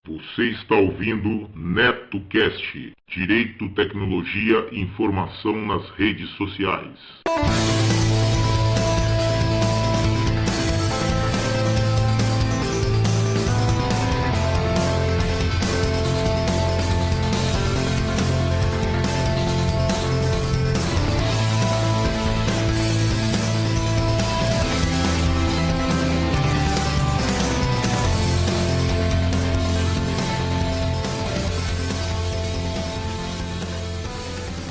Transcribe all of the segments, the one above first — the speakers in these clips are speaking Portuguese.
Você está ouvindo NetoCast, Direito, Tecnologia e Informação nas redes sociais.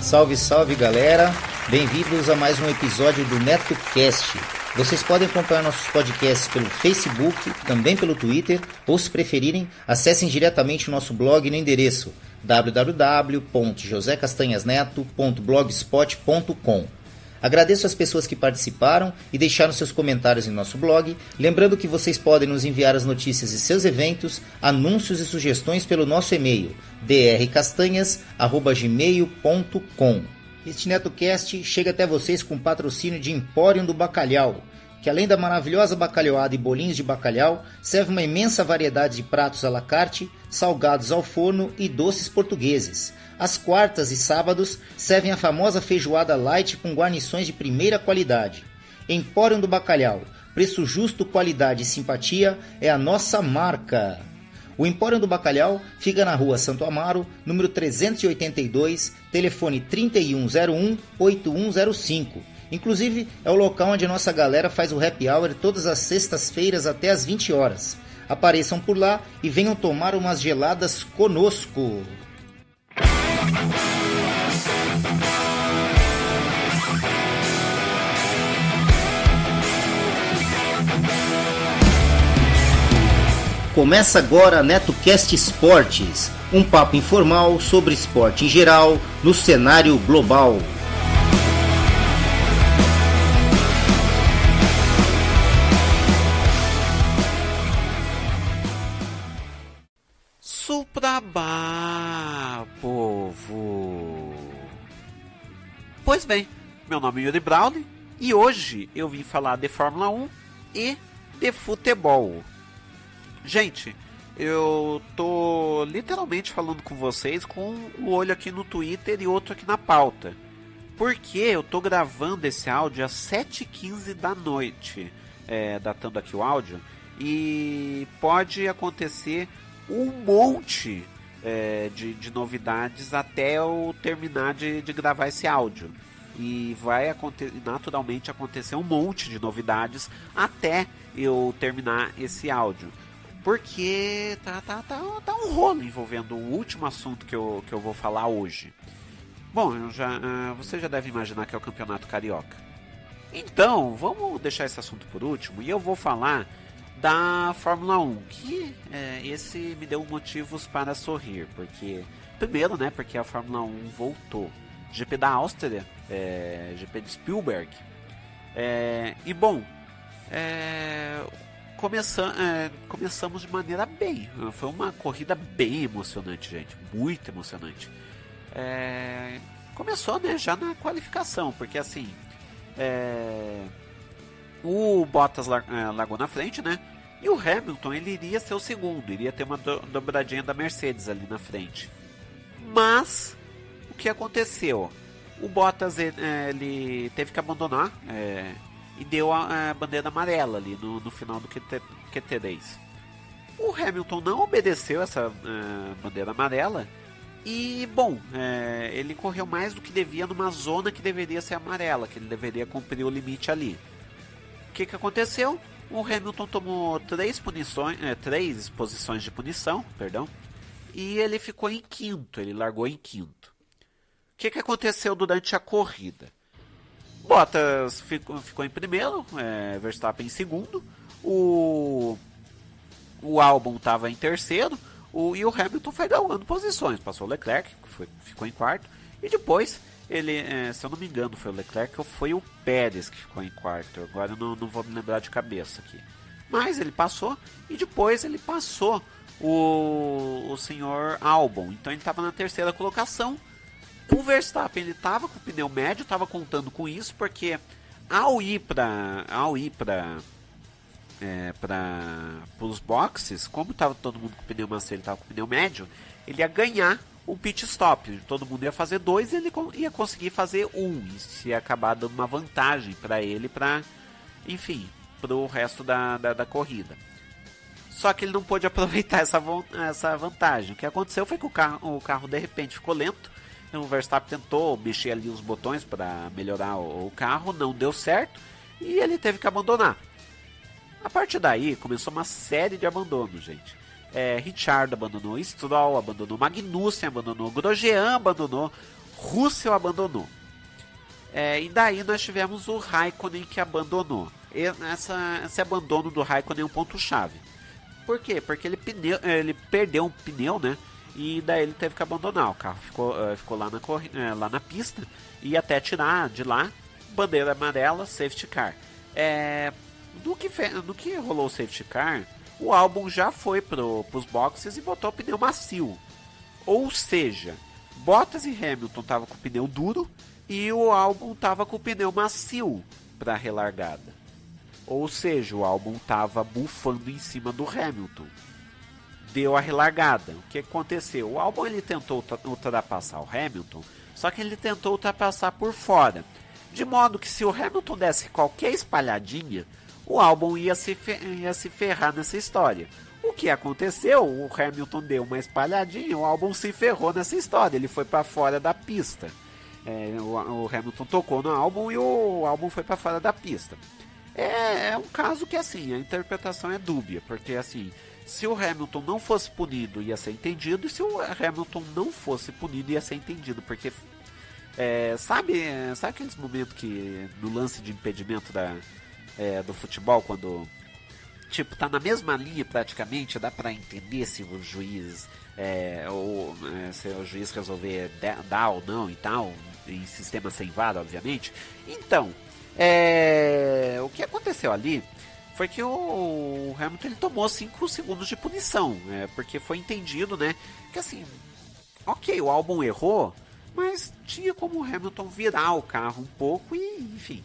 Salve, salve galera, bem-vindos a mais um episódio do NetoCast. Vocês podem acompanhar nossos podcasts pelo Facebook, também pelo Twitter, ou se preferirem, acessem diretamente o nosso blog no endereço www.josecastanhasneto.blogspot.com. Agradeço as pessoas que participaram e deixaram seus comentários em nosso blog, lembrando que vocês podem nos enviar as notícias de seus eventos, anúncios e sugestões pelo nosso e-mail drcastanhas@gmail.com. Este NetoCast chega até vocês com patrocínio de Empório do Bacalhau, que além da maravilhosa bacalhoada e bolinhos de bacalhau, serve uma imensa variedade de pratos à la carte, salgados ao forno e doces portugueses. Às quartas e sábados servem a famosa feijoada light com guarnições de primeira qualidade. Empório do Bacalhau, preço justo, qualidade e simpatia é a nossa marca. O Empório do Bacalhau fica na rua Santo Amaro, número 382, telefone 3101-8105. Inclusive, é o local onde a nossa galera faz o happy hour todas as sextas-feiras até às 20 horas. Apareçam por lá e venham tomar umas geladas conosco. Começa agora a NetoCast Esportes, um papo informal sobre esporte em geral no cenário global. Suprabá, povo! Pois bem, meu nome é Yuri Brown e hoje eu vim falar de Fórmula 1 e de futebol. Gente, eu tô literalmente falando com vocês com o olho aqui no Twitter e outro aqui na pauta. Porque eu tô gravando esse áudio às 7h15 da noite, datando aqui o áudio, e pode acontecer um monte de novidades até eu terminar de gravar esse áudio. E vai naturalmente acontecer um monte de novidades até eu terminar esse áudio. Porque tá um rolo envolvendo o último assunto que eu vou falar hoje. Bom, você já deve imaginar que é o Campeonato Carioca. Então, vamos deixar esse assunto por último e eu vou falar da Fórmula 1, que esse me deu motivos para sorrir, porque primeiro, né, porque a Fórmula 1 voltou, GP da Áustria, GP de Spielberg, e bom, começamos de maneira bem, foi uma corrida bem emocionante, gente, muito emocionante. Começou, né, já na qualificação, porque assim, o Bottas largou na frente, né? E o Hamilton, ele iria ser o segundo, iria ter uma dobradinha da Mercedes ali na frente. Mas, o que aconteceu? O Bottas, ele teve que abandonar e deu a bandeira amarela ali no final do Q3. O Hamilton não obedeceu essa bandeira amarela e, bom, ele correu mais do que devia numa zona que deveria ser amarela, que ele deveria cumprir o limite ali. O que aconteceu? O Hamilton tomou 3 posições de punição, e ele ficou em quinto, ele largou em quinto. O que aconteceu durante a corrida? Bottas ficou em primeiro, Verstappen em segundo, o Albon estava em terceiro, e o Hamilton foi galgando posições, passou o Leclerc, que ficou em quarto, e depois ele, se eu não me engano, foi o Leclerc ou foi o Pérez que ficou em quarto. Agora eu não vou me lembrar de cabeça aqui. Mas ele passou e depois ele passou o senhor Albon. Então ele estava na terceira colocação. O Verstappen ele estava com o pneu médio, estava contando com isso, porque ao ir para para os boxes, como estava todo mundo com pneu macio, ele estava com pneu médio, ele ia ganhar um pit stop. Todo mundo ia fazer 2 e ele ia conseguir fazer 1. Isso ia acabar dando uma vantagem para ele, enfim, para o resto da corrida. Só que ele não pôde aproveitar essa vantagem. O que aconteceu foi que o carro de repente ficou lento. O Verstappen tentou mexer ali os botões para melhorar o carro, não deu certo e ele teve que abandonar. A partir daí começou uma série de abandonos, gente. Ricciardo abandonou, Stroll abandonou, Magnussen abandonou, Grosjean abandonou, Russell abandonou. E daí nós tivemos o Raikkonen que abandonou. Esse abandono do Raikkonen é um ponto-chave. Por quê? Porque ele perdeu um pneu, né? E daí ele teve que abandonar. O carro ficou lá na pista e até tirar de lá, bandeira amarela, safety car. No que rolou o safety car, o Albon já foi pros boxes e botou o pneu macio. Ou seja, Bottas e Hamilton estavam com o pneu duro e o Albon estava com o pneu macio para a relargada. Ou seja, o Albon estava bufando em cima do Hamilton. Deu a relargada. O que aconteceu? O Albon ele tentou ultrapassar o Hamilton, só que ele tentou ultrapassar por fora. De modo que se o Hamilton desse qualquer espalhadinha, o Albon ia se ferrar nessa história. O que aconteceu? O Hamilton deu uma espalhadinha, o Albon se ferrou nessa história. Ele foi para fora da pista. O Hamilton tocou no Albon e o Albon foi para fora da pista. É um caso que assim, a interpretação é dúbia, porque assim, se o Hamilton não fosse punido ia ser entendido, e se o Hamilton não fosse punido ia ser entendido, porque sabe aqueles momentos que no lance de impedimento do futebol, quando tipo tá na mesma linha praticamente, dá pra entender se o juiz se o juiz resolver dar ou não e tal, em sistema sem VAR, obviamente. Então o que aconteceu ali foi que o Hamilton ele tomou 5 segundos de punição, porque foi entendido, né, que assim, ok, o Albon errou, mas tinha como o Hamilton virar o carro um pouco e, enfim,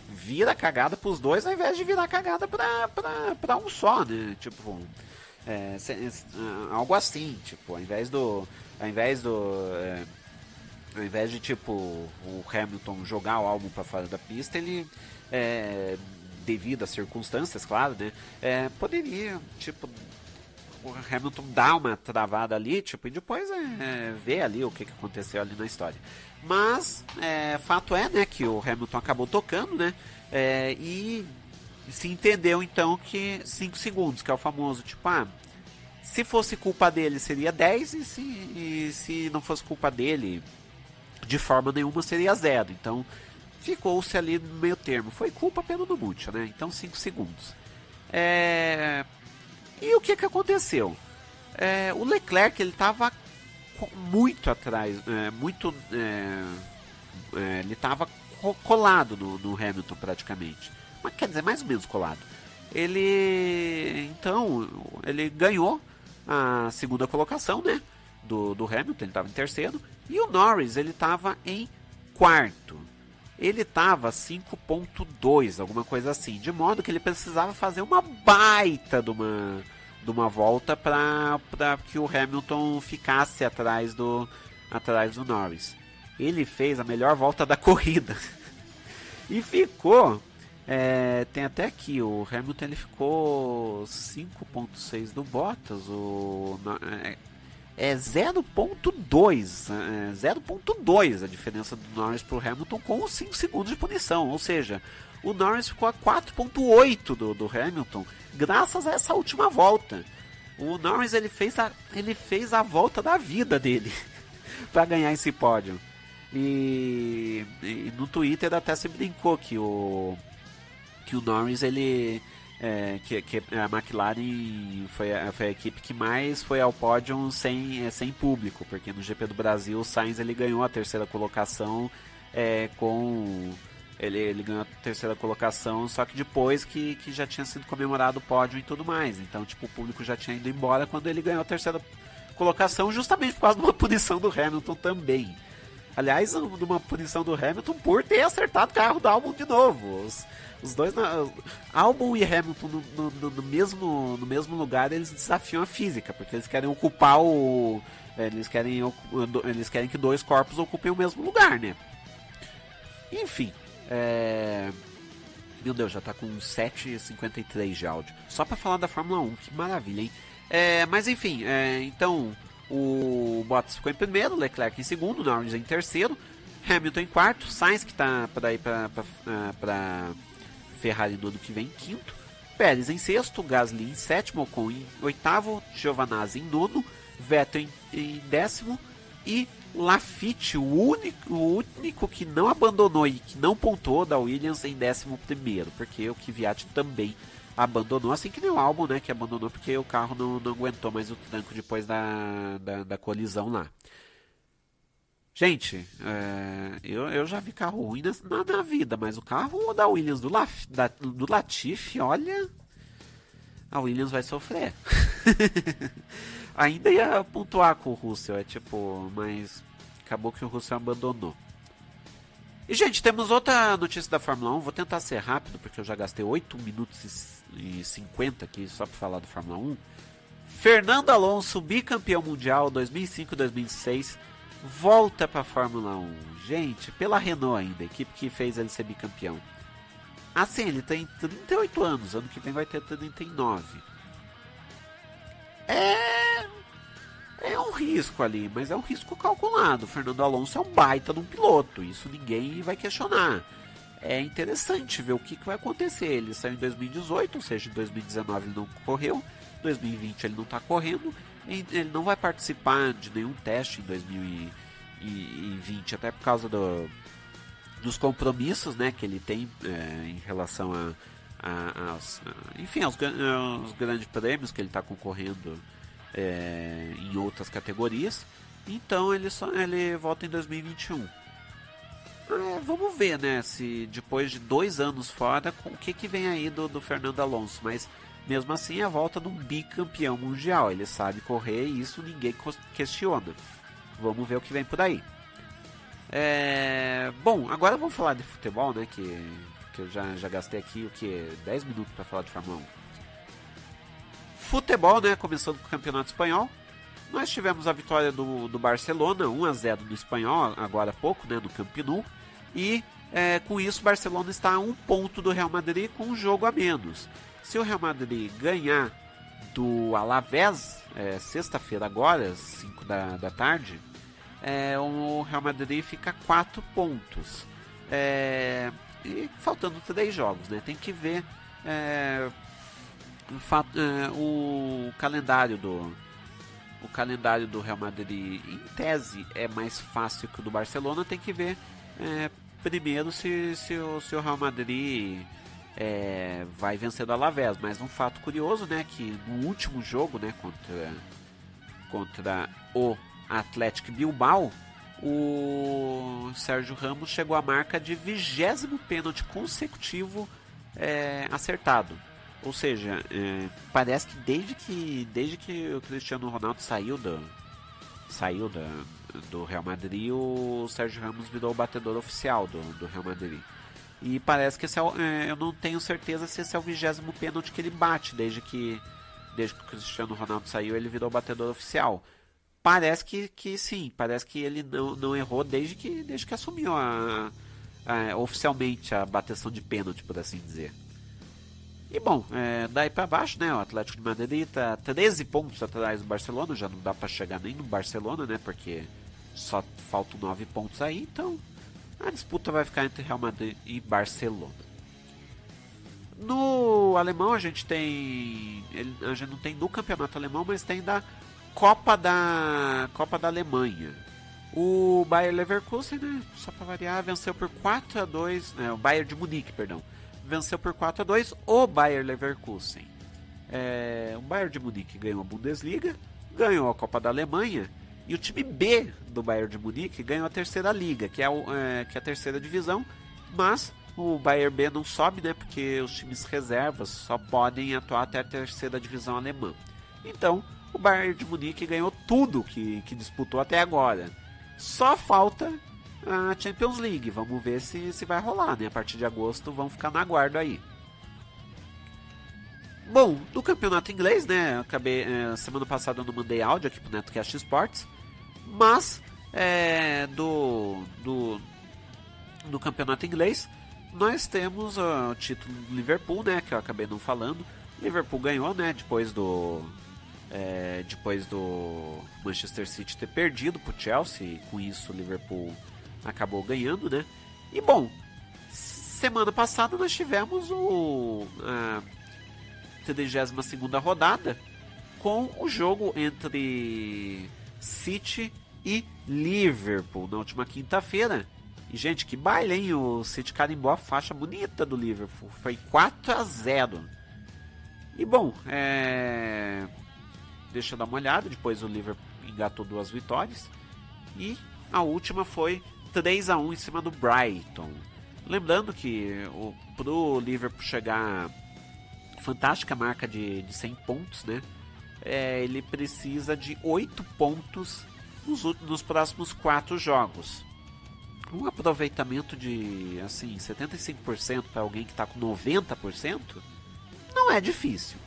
vira a cagada pros dois ao invés de virar a cagada pra um só, né, tipo, algo assim, tipo, ao invés de tipo o Hamilton jogar o Albon para fora da pista, ele devido às circunstâncias, claro, né, poderia, tipo, o Hamilton dar uma travada ali, tipo, e depois ver ali o que aconteceu ali na história. Mas fato é, né, que o Hamilton acabou tocando, né, e se entendeu então que 5 segundos, que é o famoso, tipo, se fosse culpa dele seria 10 e se não fosse culpa dele de forma nenhuma seria 0. Então ficou-se ali no meio termo. Foi culpa pelo no múltiplo, né? Então 5 segundos. E o que aconteceu? O Leclerc ele estava muito atrás, ele estava colado no Hamilton praticamente. Mas, quer dizer, mais ou menos colado. Ele ganhou a segunda colocação, né, do Hamilton. Ele estava em terceiro. E o Norris ele estava em quarto. Ele estava 5.2, alguma coisa assim. De modo que ele precisava fazer uma baita de uma volta para que o Hamilton ficasse atrás do Norris. Ele fez a melhor volta da corrida. E ficou... tem até aqui, o Hamilton ele ficou 5.6 do Bottas, 0.2 a diferença do Norris pro Hamilton com os 5 segundos de punição, ou seja, o Norris ficou a 4.8 do Hamilton graças a essa última volta. O Norris ele fez a volta da vida dele para ganhar esse pódio. E no Twitter até se brincou que o Norris ele que a McLaren foi a equipe que mais foi ao pódio sem público, porque no GP do Brasil o Sainz ele ganhou a terceira colocação ele ganhou a terceira colocação, só que depois que já tinha sido comemorado o pódio e tudo mais. Então tipo, o público já tinha ido embora quando ele ganhou a terceira colocação, justamente por causa de uma punição do Hamilton também. Aliás, numa punição do Hamilton por ter acertado o carro do Albon de novo. Os dois, Albon e Hamilton no mesmo lugar, eles desafiam a física, porque eles querem ocupar o... Eles querem que dois corpos ocupem o mesmo lugar, né? Enfim, meu Deus, já tá com 7h53 de áudio. Só pra falar da Fórmula 1, que maravilha, hein? Mas enfim, então o Bottas ficou em primeiro, Leclerc em segundo, Norris em terceiro, Hamilton em quarto, Sainz, que tá para ir pra Ferrari no ano que vem, em quinto, Pérez em sexto, Gasly em sétimo, Ocon em oitavo, Giovinazzi em nono, Vettel em décimo e Laffite, o único que não abandonou e que não pontuou da Williams, em 11º, porque o Kvyat também abandonou, assim que nem o Albon, né, que abandonou porque o carro não aguentou mais o tranco depois da colisão lá. Gente, eu já vi carro ruim na vida, mas o carro da Williams do Latifi, olha, a Williams vai sofrer. Ainda ia pontuar com o Russell, mas acabou que o Russell abandonou. E, gente, temos outra notícia da Fórmula 1, vou tentar ser rápido, porque eu já gastei 8 minutos e 50 aqui só para falar da Fórmula 1. Fernando Alonso, bicampeão mundial 2005 e 2006, volta para a Fórmula 1. Gente, pela Renault ainda, a equipe que fez ele ser bicampeão. Assim, ele tem 38 anos, ano que vem vai ter 39. É um risco ali, mas é um risco calculado. O Fernando Alonso é um baita de um piloto, isso ninguém vai questionar. É interessante ver o que vai acontecer. Ele saiu em 2018, ou seja, em 2019 ele não correu, em 2020 ele não está correndo, ele não vai participar de nenhum teste em 2020, até por causa dos compromissos, né, que ele tem em relação aos grandes prêmios que ele está concorrendo em outras categorias. Então ele volta em 2021. Vamos ver, né, se depois de 2 anos fora, o que vem aí do Fernando Alonso. Mas mesmo assim, a volta de um bicampeão mundial, ele sabe correr e isso ninguém questiona. Vamos ver o que vem por aí. Bom, agora vamos falar de futebol, né, que eu já gastei aqui 10 minutos para falar de Fórmula 1. Futebol, né, começando com o Campeonato Espanhol. Nós tivemos a vitória do Barcelona, 1-0 no Espanhol, agora há pouco, né, no Camp Nou. E com isso o Barcelona está a 1 ponto do Real Madrid com um jogo a menos. Se o Real Madrid ganhar do Alavés, sexta-feira agora, 5 da tarde, o Real Madrid fica 4 pontos. E faltando 3 jogos, né? Tem que ver o calendário do Real Madrid. Em tese é mais fácil que o do Barcelona. Tem que ver primeiro se o Real Madrid vai vencer do Alavés. Mas um fato curioso, né, que no último jogo, né, contra o Athletic Bilbao, o Sérgio Ramos chegou à marca de 20º pênalti consecutivo acertado. Ou seja, parece que desde que o Cristiano Ronaldo saiu do Real Madrid, o Sérgio Ramos virou o batedor oficial do Real Madrid. E parece que eu não tenho certeza se esse é o 20º pênalti que ele bate, desde que o Cristiano Ronaldo saiu, ele virou o batedor oficial. Parece que sim, parece que ele não errou desde que assumiu oficialmente a bateção de pênalti, por assim dizer. E bom, daí pra baixo, né, o Atlético de Madrid tá 13 pontos atrás do Barcelona, já não dá pra chegar nem no Barcelona, né, porque só faltam 9 pontos aí, então a disputa vai ficar entre Real Madrid e Barcelona. No alemão a gente não tem do campeonato alemão, mas tem da Copa da Alemanha. O Bayer Leverkusen, né, só para variar, venceu por 4-2, o Bayern de Munique, perdão, venceu por 4-2 o Bayer Leverkusen. O Bayern de Munique ganhou a Bundesliga, ganhou a Copa da Alemanha, e o time B do Bayern de Munique ganhou a terceira liga, que é a terceira divisão, mas o Bayern B não sobe, né, porque os times reservas só podem atuar até a terceira divisão alemã. Então, o Bayern de Munique ganhou tudo que disputou até agora. Só falta a Champions League. Vamos ver se vai rolar, né? A partir de agosto vamos ficar na guarda aí. Bom, do campeonato inglês, né? Acabei semana passada eu não mandei áudio aqui pro NetoCast Sports, mas do campeonato inglês nós temos o título do Liverpool, né? Que eu acabei não falando. O Liverpool ganhou, né? Depois do Manchester City ter perdido pro Chelsea, e com isso o Liverpool acabou ganhando, né? E bom, semana passada nós tivemos a 32ª rodada com o jogo entre City e Liverpool na última quinta-feira. E gente, que baile, hein? O City carimbou a faixa bonita do Liverpool, foi 4-0. E bom, deixa eu dar uma olhada. Depois o Liverpool engatou 2 vitórias. E a última foi 3-1 em cima do Brighton. Lembrando que pro Liverpool chegar à fantástica marca de 100 pontos, né? Ele precisa de 8 pontos nos próximos 4 jogos. Um aproveitamento de assim 75% para alguém que está com 90% não é difícil.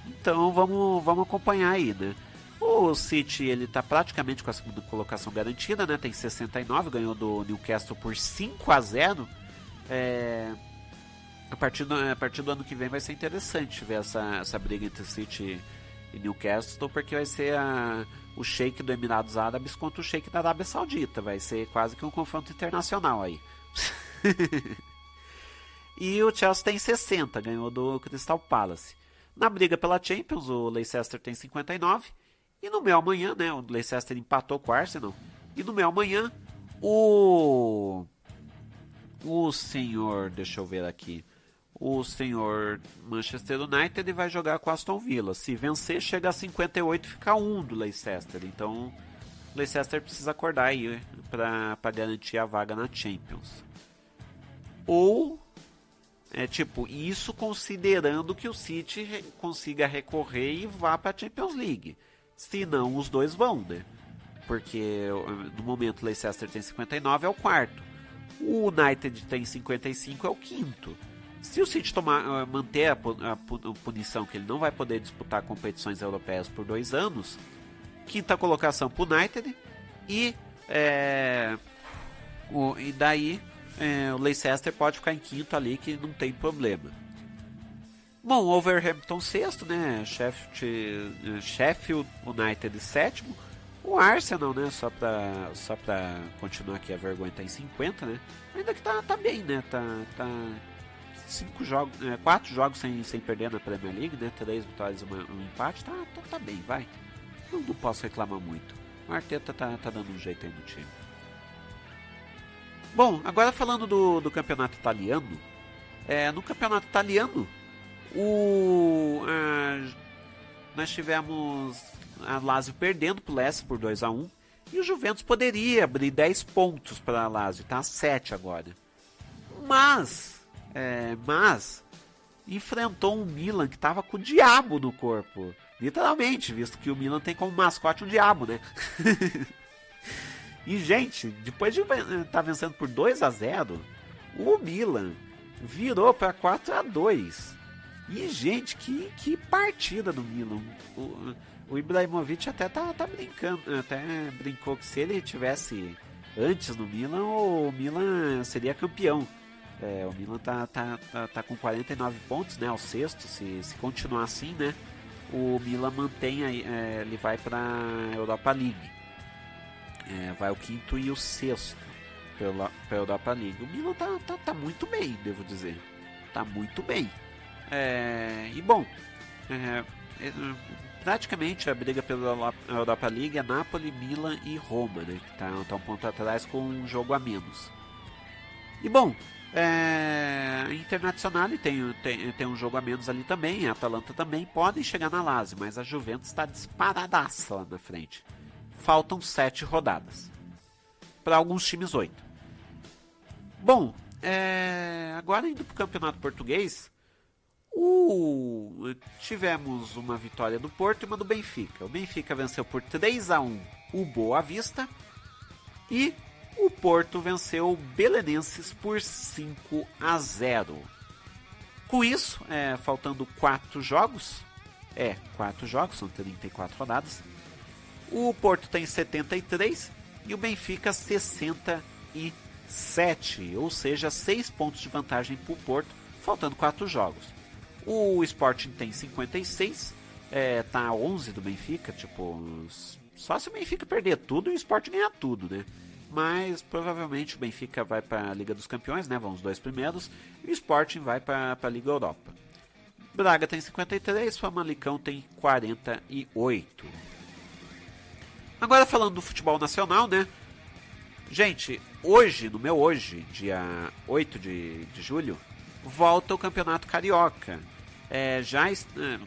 Então vamos acompanhar aí, né? O City ele tá praticamente com a segunda colocação garantida, né? Tem 69, ganhou do Newcastle por 5-0. A partir do ano que vem vai ser interessante ver essa briga entre City e Newcastle, porque vai ser o Sheik do Emirados Árabes contra o Sheik da Arábia Saudita. Vai ser quase que um confronto internacional aí. E o Chelsea tem 60, ganhou do Crystal Palace. Na briga pela Champions, o Leicester tem 59. E no meu amanhã, né, o Leicester empatou com o Arsenal. E no meu amanhã, o senhor, deixa eu ver aqui, o senhor Manchester United vai jogar com Aston Villa. Se vencer, chega a 58 e fica 1 do Leicester. Então, o Leicester precisa acordar aí para garantir a vaga na Champions. Ou, isso considerando que o City consiga recorrer e vá para a Champions League. Se não, os dois vão, né? Porque no momento o Leicester tem 59, é o quarto. O United tem 55, é o quinto. Se o City manter a punição que ele não vai poder disputar competições europeias por 2 anos, quinta colocação para o United e daí o Leicester pode ficar em quinto ali, que não tem problema. Bom, Wolverhampton sexto, né? Sheffield United sétimo. O Arsenal, né? Só pra continuar aqui, a vergonha tá em 50, né? Ainda que tá bem, né? Tá 4 jogos sem perder na Premier League, né? 3 vitórias e um empate. Tá bem, vai. Não posso reclamar muito. O Arteta tá dando um jeito aí no time. Bom, agora falando do campeonato italiano. No campeonato italiano, nós tivemos a Lazio perdendo pro Lecce por 2-1. E o Juventus poderia abrir 10 pontos para a Lazio, tá 7 agora. Mas enfrentou um Milan que tava com o diabo no corpo. Literalmente, visto que o Milan tem como mascote um diabo, né? E, gente, depois de estar vencendo por 2-0, o Milan virou para 4-2. E, gente, que partida do Milan. O Ibrahimovic até tá brincando, até brincou que se ele tivesse antes no Milan, o Milan seria campeão. O Milan tá com 49 pontos, né, ao sexto. Se continuar assim, né, o Milan mantém, ele vai para Europa League. Vai o quinto e o sexto para Europa League. O Milan tá muito bem, devo dizer. Tá muito bem. E bom, praticamente a briga pela Europa League é Napoli, Milan e Roma, né, que tá um ponto atrás com um jogo a menos. E bom, Internacional tem um jogo a menos ali também, a Atalanta também podem chegar na Lazio, mas a Juventus está disparadaça lá na frente. Faltam 7 rodadas. Para alguns times 8. Bom, agora indo para o Campeonato Português, tivemos uma vitória do Porto e uma do Benfica. O Benfica venceu por 3-1 o Boa Vista e o Porto venceu o Belenenses por 5-0. Com isso, faltando 4 jogos, são 34 rodadas, o Porto tem 73 e o Benfica 67, ou seja, 6 pontos de vantagem para o Porto, faltando 4 jogos. O Sporting tem 56, tá a 11 do Benfica, só se o Benfica perder tudo e o Sporting ganhar tudo, né? Mas provavelmente o Benfica vai para a Liga dos Campeões, né? Vão os 2 primeiros, e o Sporting vai para a Liga Europa. Braga tem 53, Famalicão tem 48. Agora falando do futebol nacional, né? Gente, hoje, dia 8 de julho, volta o Campeonato Carioca.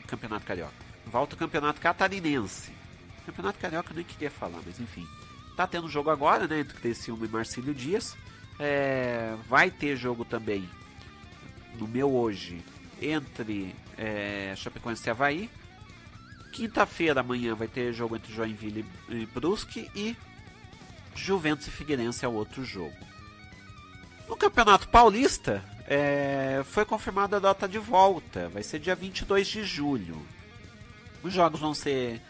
Campeonato Carioca. Volta o Campeonato Catarinense. Campeonato Carioca eu nem queria falar, mas enfim. Tá tendo jogo agora, né? Entre Criciúma e Marcílio Dias. Vai ter jogo também no meu hoje entre Chapecoense e Avaí. Quinta-feira, amanhã, vai ter jogo entre Joinville e Brusque. E Juventus e Figueirense é o outro jogo. No Campeonato Paulista, foi confirmada a data de volta. Vai ser dia 22 de julho. Os jogos vão ser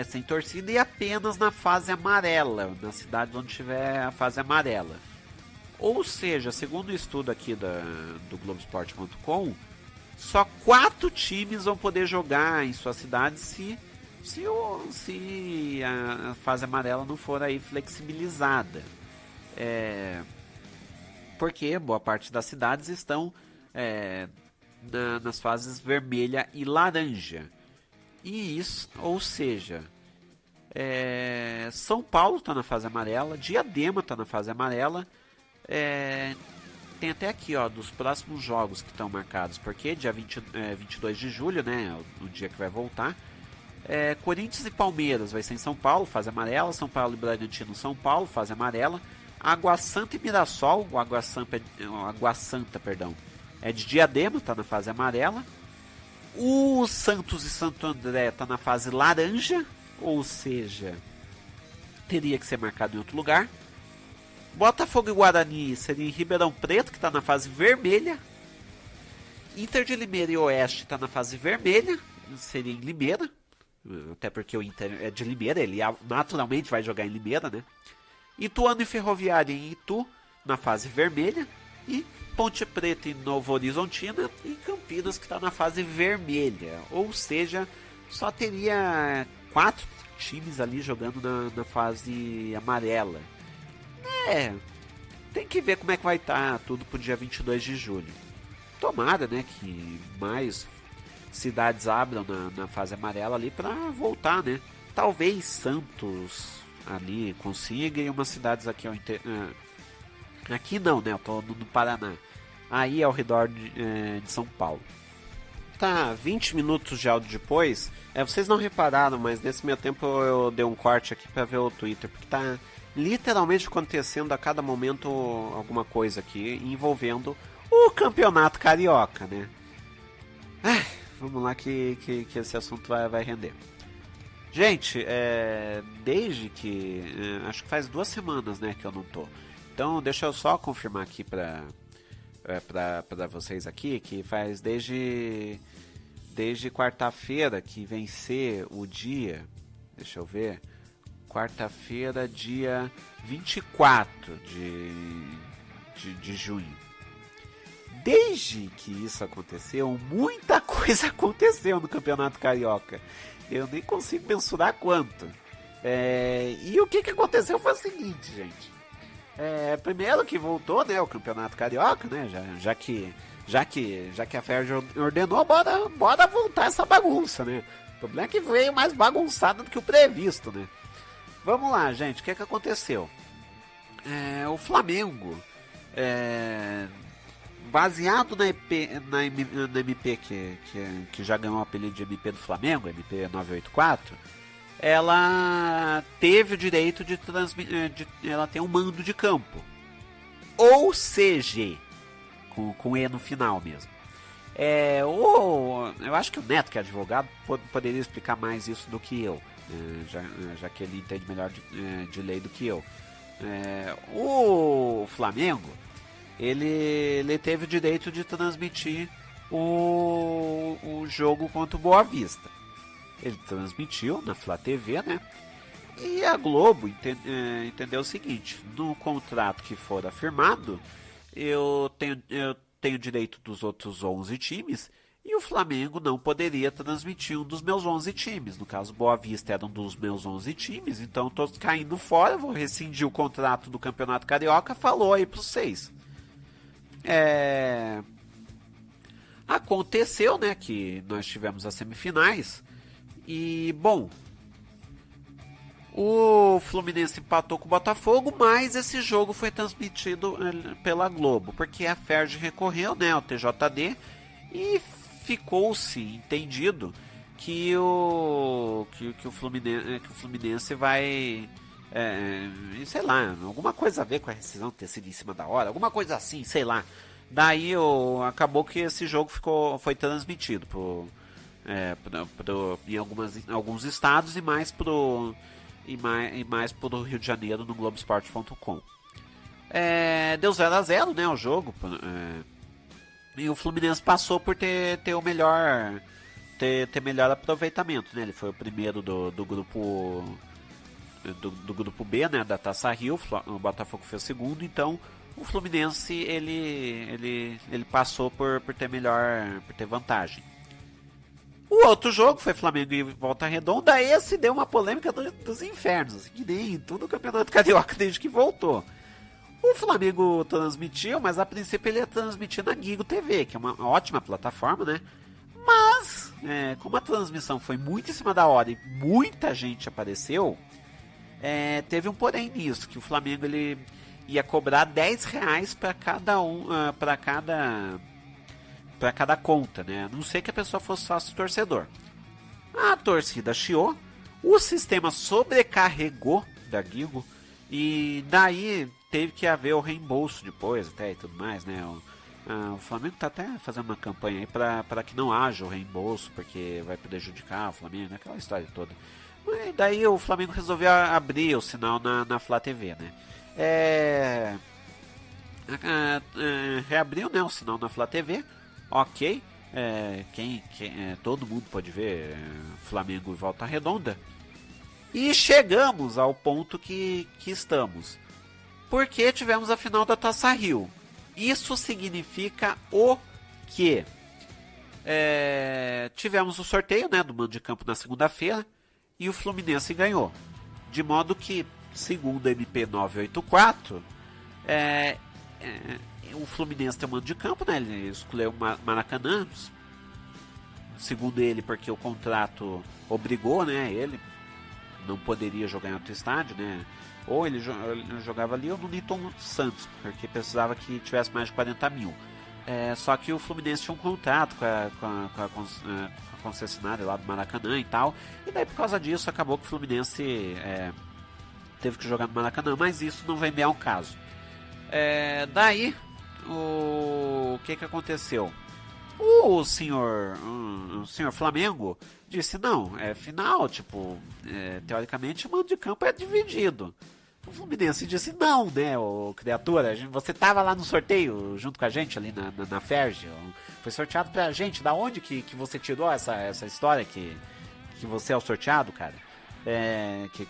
sem torcida e apenas na fase amarela, nas cidades onde tiver a fase amarela. Ou seja, segundo o estudo aqui do Globoesporte.com, só 4 times vão poder jogar em sua cidade se a fase amarela não for aí flexibilizada. Porque boa parte das cidades estão nas fases vermelha e laranja. E isso, ou seja, São Paulo está na fase amarela, Diadema está na fase amarela. Tem até aqui, ó, dos próximos jogos que estão marcados, porque dia 22 de julho, né, o dia que vai voltar. Corinthians e Palmeiras vai ser em São Paulo, fase amarela. São Paulo e Bragantino, São Paulo, fase amarela. Água Santa e Mirassol, o Água Santa, é de Diadema, está na fase amarela. O Santos e Santo André está na fase laranja, ou seja, teria que ser marcado em outro lugar. Botafogo e Guarani seria em Ribeirão Preto, que está na fase vermelha. Inter de Limeira e Oeste está na fase vermelha, seria em Limeira. Até porque o Inter é de Limeira, ele naturalmente vai jogar em Limeira, né? Ituano e Ferroviária em Itu, na fase vermelha. E Ponte Preta e Novo Horizontina e Campinas, que está na fase vermelha. Ou seja, só teria 4 times ali jogando na fase amarela. Tem que ver como é que vai estar tudo pro dia 22 de julho. Tomara, né, que mais cidades abram na fase amarela ali para voltar, né? Talvez Santos ali consiga e umas cidades aqui aqui não, né? Eu tô no Paraná. Aí ao redor de São Paulo. Tá, 20 minutos de áudio depois. Vocês não repararam, mas nesse meio tempo eu dei um corte aqui para ver o Twitter, porque tá literalmente acontecendo a cada momento alguma coisa aqui envolvendo o Campeonato Carioca, né? Vamos lá que esse assunto vai render. Gente, desde que... acho que faz 2 semanas, né, que eu não tô. Então deixa eu só confirmar aqui pra vocês aqui, que faz desde quarta-feira que vencer o dia... Deixa eu ver... Quarta-feira, dia 24 de junho. Desde que isso aconteceu, muita coisa aconteceu no Campeonato Carioca. Eu nem consigo mensurar quanto. E o que aconteceu foi o seguinte, gente. Primeiro que voltou, né, o Campeonato Carioca, né, já que a FERJ ordenou, bora voltar essa bagunça, né. O problema é que veio mais bagunçado do que o previsto, né. Vamos lá, gente, o que aconteceu? O Flamengo, baseado na MP que já ganhou o apelido de MP do Flamengo, MP 984, ela teve o direito de ela tem um mando de campo, ou seja, com E no final mesmo. Eu acho que o Neto, que é advogado, poderia explicar mais isso do que eu, já que ele entende melhor de lei do que eu. O Flamengo, ele teve o direito de transmitir o jogo contra o Boa Vista. Ele transmitiu na Flá TV, né? E a Globo entendeu o seguinte: no contrato que for afirmado, eu tenho direito dos outros 11 times, e o Flamengo não poderia transmitir um dos meus 11 times. No caso, Boa Vista era um dos meus 11 times, então estou caindo fora, vou rescindir o contrato do Campeonato Carioca, falou aí para vocês. Aconteceu, né, que nós tivemos as semifinais, e, bom, o Fluminense empatou com o Botafogo, mas esse jogo foi transmitido pela Globo, porque a Ferj recorreu, né, ao TJD, e ficou-se entendido que o Fluminense vai, sei lá, alguma coisa a ver com a rescisão ter sido em cima da hora, alguma coisa assim, sei lá. Daí acabou que esse jogo foi transmitido em alguns estados e mais pro Rio de Janeiro no Globoesporte.com. Deu 0-0, né, o jogo. E o Fluminense passou por ter o melhor aproveitamento, né? Ele foi o primeiro do grupo B, né, da Taça Rio. O Botafogo foi o segundo, então o Fluminense ele passou por ter vantagem. O outro jogo foi Flamengo e Volta Redonda. Esse deu uma polêmica dos infernos, assim, que nem em todo o Campeonato Carioca desde que voltou. O Flamengo transmitiu, mas a princípio ele ia transmitir na Guigo TV, que é uma ótima plataforma, né? Mas, como a transmissão foi muito em cima da hora e muita gente apareceu, teve um porém nisso, que o Flamengo ele ia cobrar R$10 para cada conta, né? A não ser que a pessoa fosse sócio torcedor. A torcida chiou, o sistema sobrecarregou da Guigo, e daí teve que haver o reembolso depois até e tudo mais, né? O Flamengo tá até fazendo uma campanha aí para que não haja o reembolso, porque vai prejudicar o Flamengo, aquela história toda. Mas daí o Flamengo resolveu abrir o sinal na Flá TV, né? Reabriu, né, o sinal na Flá TV, ok. Todo mundo pode ver Flamengo e Volta Redonda. E chegamos ao ponto que estamos, porque tivemos a final da Taça Rio. Isso significa o quê? Tivemos o sorteio, né, do mando de campo na segunda-feira, e o Fluminense ganhou. De modo que, segundo a MP 984, o Fluminense tem o mando de campo, né? Ele escolheu Maracanã, segundo ele, porque o contrato obrigou, né? Ele não poderia jogar em outro estádio, né? Ou ele jogava ali ou no Newton Santos, porque precisava que tivesse mais de 40 mil. Só que o Fluminense tinha um contrato com a concessionária lá do Maracanã e tal, e daí por causa disso acabou que o Fluminense teve que jogar no Maracanã, mas isso não vem bem ao caso. Daí o que aconteceu? O senhor Flamengo disse: não, final, tipo, teoricamente o mando de campo é dividido. O Fluminense disse: não, né, ô criatura, você tava lá no sorteio junto com a gente ali na Ferj, foi sorteado pra gente. Da onde que você tirou essa história que você é o sorteado, cara? Que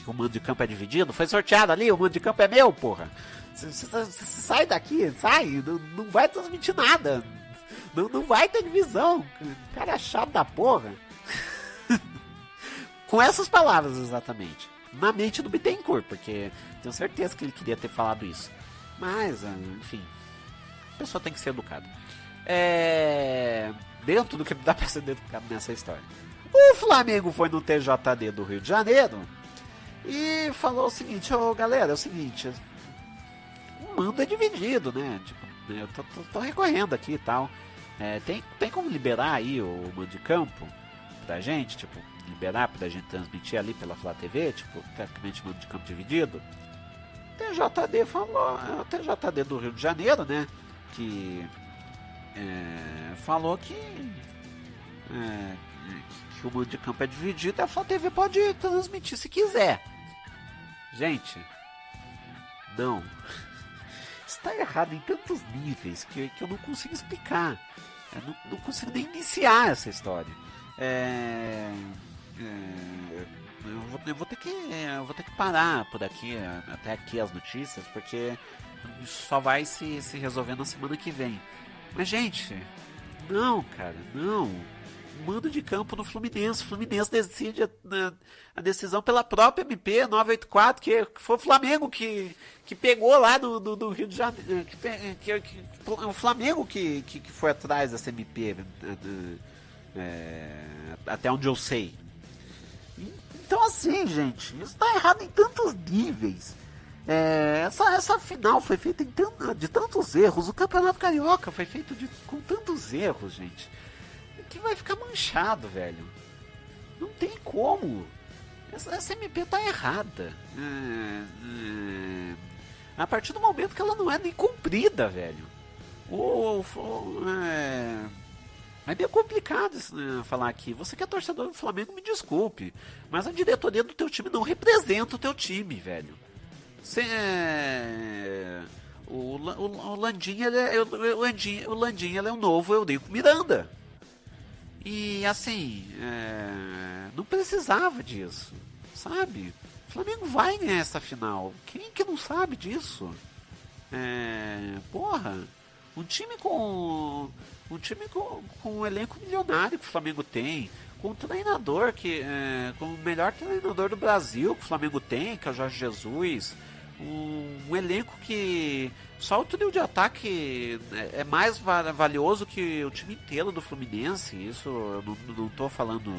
o mando de campo é dividido? Foi sorteado ali, o mando de campo é meu, porra. Você sai daqui, sai, não vai transmitir nada. Não vai ter divisão. Cara é chato da porra. Com essas palavras, exatamente. Na mente do Bittencourt, porque tenho certeza que ele queria ter falado isso. Mas, enfim, a pessoa tem que ser educada. Dentro do que dá pra ser educado nessa história. O Flamengo foi no TJD do Rio de Janeiro e falou o seguinte: galera, é o seguinte, o mando é dividido, né? Tipo, eu tô recorrendo aqui e tal. Tem como liberar aí o mando de campo pra gente, tipo, liberar pra gente transmitir ali pela Flá TV, tipo, tecnicamente mando de campo dividido? O TJD falou, o TJD do Rio de Janeiro, né, que falou que o mando de campo é dividido e a Flá TV pode transmitir se quiser. Gente, Não. Isso tá errado em tantos níveis que eu não consigo explicar. Eu não consigo nem iniciar essa história. Eu vou ter que parar por aqui, até aqui as notícias, porque só vai se resolver na semana que vem. Mas, gente, não, cara, não. Mando de campo no Fluminense. O Fluminense decide a decisão pela própria MP 984, que foi o Flamengo que pegou lá do Rio de Janeiro. O Flamengo que foi atrás dessa MP, até onde eu sei. Então, assim, gente, isso tá errado em tantos níveis. Essa final foi feita de tantos erros. O Campeonato Carioca foi feito com tantos erros, gente, que vai ficar manchado, velho. Não tem como. Essa MP tá errada. A partir do momento que ela não é nem cumprida, velho. É meio complicado falar aqui. Você que é torcedor do Flamengo, me desculpe, mas a diretoria do teu time não representa o teu time, velho. O Landim, ele é o novo Eurico Miranda. E assim, não precisava disso, sabe? O Flamengo vai ganhar essa final. Quem que não sabe disso? Um time com um elenco milionário que o Flamengo tem, com um treinador com o melhor treinador do Brasil que o Flamengo tem, que é o Jorge Jesus, um elenco que só o trio de ataque é mais valioso que o time inteiro do Fluminense. Isso eu não tô falando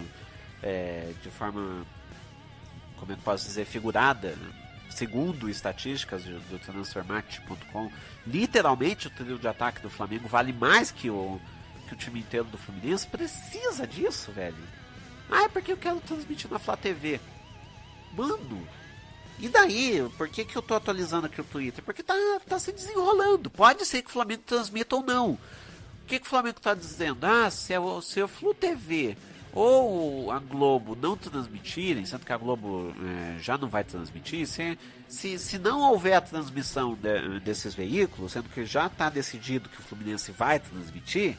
de forma, como é que posso dizer, figurada. Segundo estatísticas do transfermarket.com, literalmente o trio de ataque do Flamengo vale mais que o time inteiro do Fluminense. Precisa disso, velho. É porque eu quero transmitir na Flá TV. Mano, e daí? Por que eu tô atualizando aqui o Twitter? Porque tá se desenrolando. Pode ser que o Flamengo transmita ou não. O que o Flamengo tá dizendo? Se a Flu TV ou a Globo não transmitirem, sendo que a Globo já não vai transmitir, se não houver a transmissão desses veículos, sendo que já está decidido que o Fluminense vai transmitir,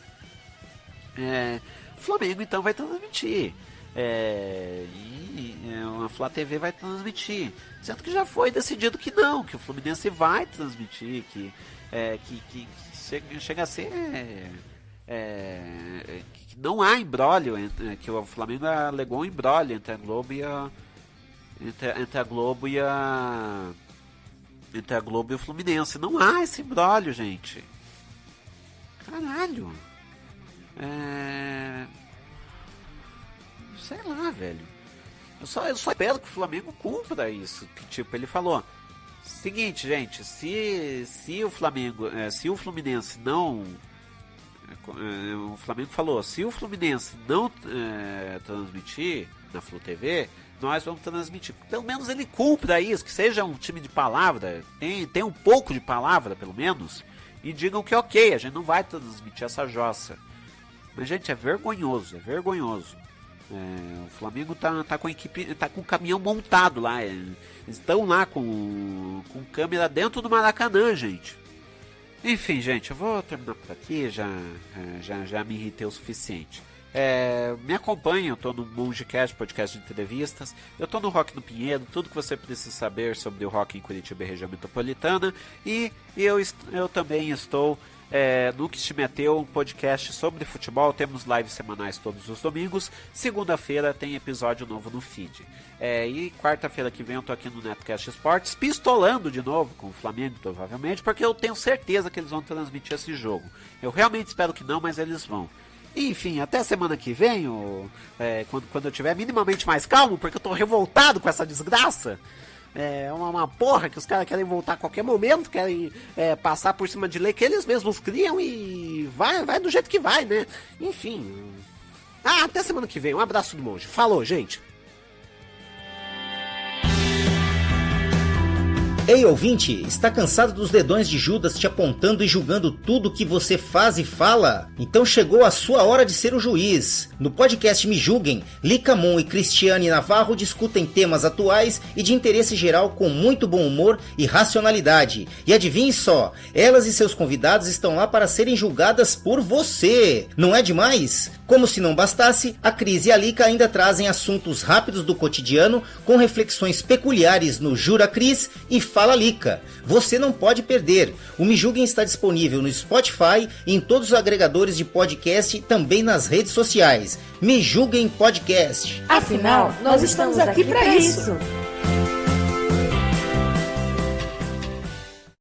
o Flamengo então vai transmitir. A Flá TV vai transmitir, sendo que já foi decidido que não, que o Fluminense vai transmitir, que chega a ser... que não há imbróglio, que o Flamengo alegou um imbróglio entre a Globo e o Fluminense. Não há esse imbróglio, gente. Caralho. Sei lá, velho. Eu só espero que o Flamengo cumpra isso. Que tipo, ele falou: seguinte, gente, se o Fluminense não... O Flamengo falou, se o Fluminense não transmitir na Flu TV, nós vamos transmitir. Pelo menos ele cumpra isso, que seja um time de palavra, tem um pouco de palavra, pelo menos, e digam que ok, a gente não vai transmitir essa jossa. Mas, gente, é vergonhoso. O Flamengo tá com a equipe, tá com o caminhão montado lá, eles estão lá com câmera dentro do Maracanã, gente. Enfim, gente, eu vou terminar por aqui, já me irritei o suficiente. Me acompanhe, eu tô no Mongecast, podcast de entrevistas, eu tô no Rock no Pinheiro, tudo que você precisa saber sobre o rock em Curitiba e região metropolitana, e eu também estou no Que Te Meteu, um podcast sobre futebol. Temos lives semanais todos os domingos. Segunda-feira tem episódio novo no feed. E quarta-feira que vem eu tô aqui no Netcast Esportes, pistolando de novo com o Flamengo, provavelmente, porque eu tenho certeza que eles vão transmitir esse jogo. Eu realmente espero que não, mas eles vão. Enfim, até semana que vem, quando eu tiver minimamente mais calmo, porque eu tô revoltado com essa desgraça. É uma porra que os caras querem voltar a qualquer momento, querem passar por cima de lei que eles mesmos criam e vai do jeito que vai, né? Enfim. Até semana que vem. Um abraço do Monge. Falou, gente. Ei, ouvinte, está cansado dos dedões de Judas te apontando e julgando tudo que você faz e fala? Então chegou a sua hora de ser o juiz. No podcast Me Julguem, Lica Moon e Cristiane Navarro discutem temas atuais e de interesse geral com muito bom humor e racionalidade. E adivinhe só, elas e seus convidados estão lá para serem julgadas por você. Não é demais? Como se não bastasse, a Cris e a Lica ainda trazem assuntos rápidos do cotidiano com reflexões peculiares no Jura Cris e Fala Lica. Você não pode perder. O Me Julguem está disponível no Spotify e em todos os agregadores de podcast e também nas redes sociais. Me Julguem Podcast. Afinal, nós estamos aqui para isso.